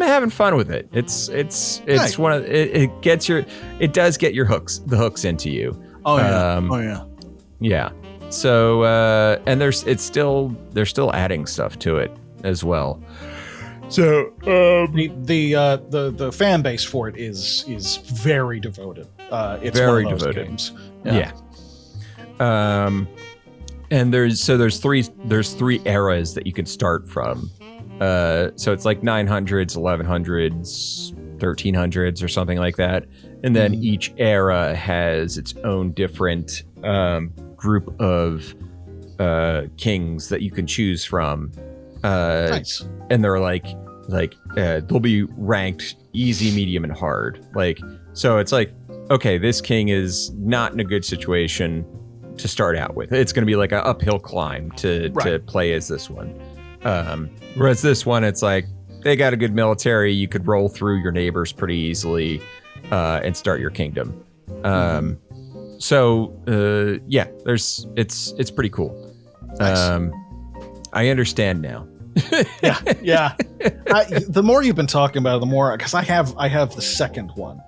having fun with it. It's nice. It does get the hooks into you. Yeah. So and they're still adding stuff to it as well. So the fan base for it is very devoted. It's very one of those devoted games. Yeah. And there's three eras that you can start from. So it's like 900s, 1100s, 1300s, or something like that. And then each era has its own different group of kings that you can choose from. Nice. And they're like they'll be ranked easy, medium, and hard. Like, so it's like, okay, this king is not in a good situation to start out with. It's going to be like an uphill climb to play as this one. Whereas this one, it's like, they got a good military. You could roll through your neighbors pretty easily and start your kingdom. So yeah, it's pretty cool. Nice. I understand now. yeah. The more you've been talking about it, the more, because I have the second one.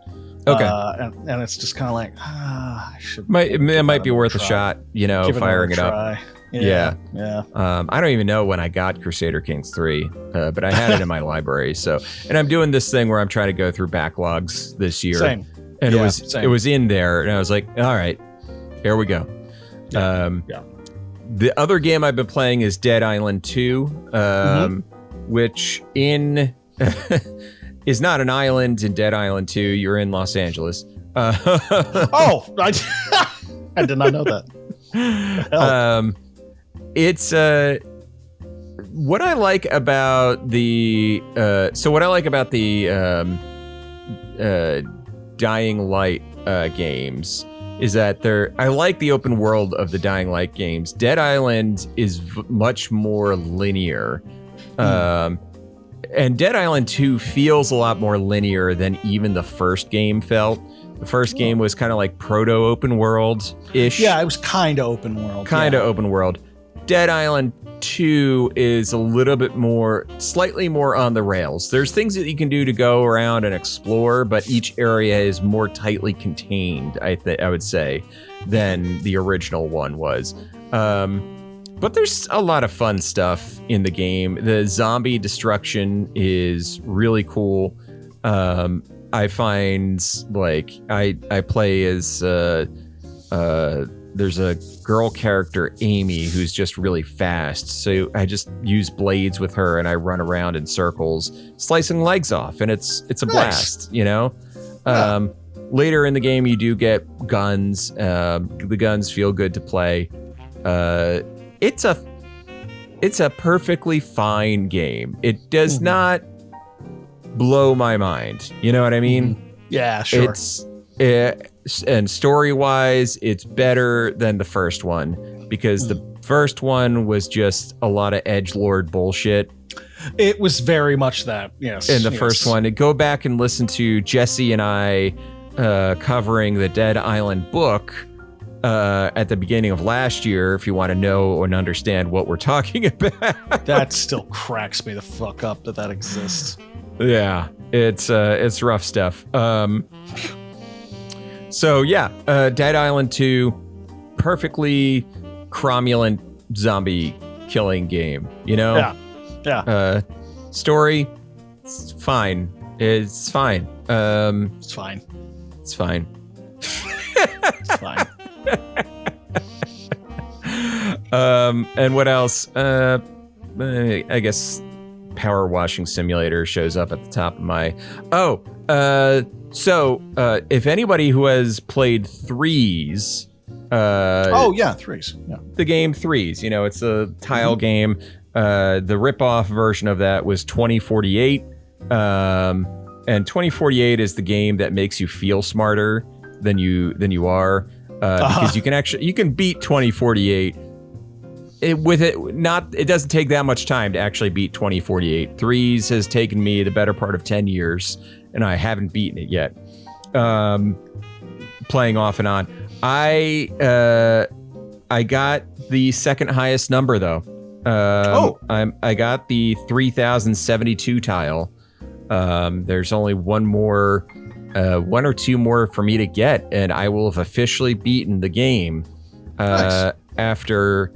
Okay. And it's just kind of like, I should. It might be worth a shot, firing it up. Yeah. I don't even know when I got Crusader Kings 3, but I had it in my library. So, and I'm doing this thing where I'm trying to go through backlogs this year. Same. And it was in there, and I was like, all right, here we go. The other game I've been playing is Dead Island 2, which is not an island in Dead Island 2. You're in Los Angeles. I did not know that. It's what I like about the Dying Light games is that I like the open world of the Dying Light games. Dead Island is much more linear. And Dead Island 2 feels a lot more linear than even the first game felt. The first game was kind of like proto-open world-ish. Yeah, it was kind of open world. Open world. Dead Island 2 is a little bit slightly more on the rails. There's things that you can do to go around and explore, but each area is more tightly contained, I would say, than the original one was. But there's a lot of fun stuff in the game. The zombie destruction is really cool. I find, like, I play as there's a girl character, Amy, who's just really fast. So I just use blades with her and I run around in circles, slicing legs off, and it's a blast, Later in the game, you do get guns. The guns feel good to play. It's a perfectly fine game. It does not blow my mind. You know what I mean? Yeah, sure. And story-wise, it's better than the first one because the first one was just a lot of edgelord bullshit. It was very much that, yes. In the first one, go back and listen to Jesse and I covering the Dead Island book at the beginning of last year, if you want to know and understand what we're talking about. That still cracks me the fuck up that exists. Yeah, it's rough stuff. So yeah, Dead Island 2, perfectly cromulent zombie killing game, Yeah. Story, it's fine. It's fine. It's fine. It's fine. It's fine. And what else? I guess Power Washing Simulator shows up at the top of my... So if anybody who has played Threes... Threes. Yeah. The game Threes, it's a tile game. The rip-off version of that was 2048. And 2048 is the game that makes you feel smarter than you are. Because you can beat 2048. It doesn't take that much time to actually beat 2048. Threes has taken me the better part of 10 years, and I haven't beaten it yet. Playing off and on. I got the second highest number though. I got the 3072 tile. There's only one or two more for me to get, and I will have officially beaten the game. Nice. After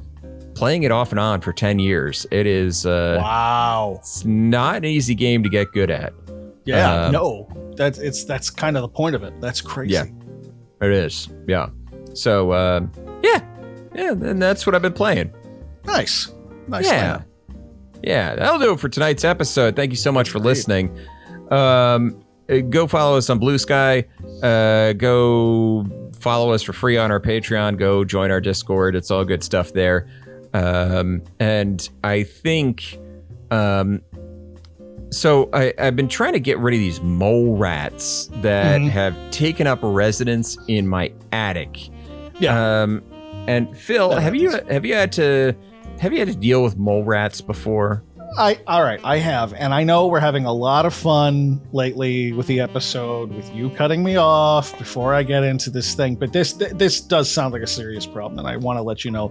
playing it off and on for 10 years. It is wow. It's not an easy game to get good at. Yeah, no. That's kind of the point of it. That's crazy. Yeah. It is. Yeah. So yeah, and that's what I've been playing. Nice. Yeah. Yeah, that'll do it for tonight's episode. Thank you so much for listening. Go follow us on Blue Sky. Go follow us for free on our Patreon. Go join our Discord. It's all good stuff there. And I think So I've been trying to get rid of these mole rats that have taken up residence in my attic. Yeah. And Phil, have you had to deal with mole rats before? All right, I have, and I know we're having a lot of fun lately with the episode, with you cutting me off before I get into this thing. But this does sound like a serious problem, and I want to let you know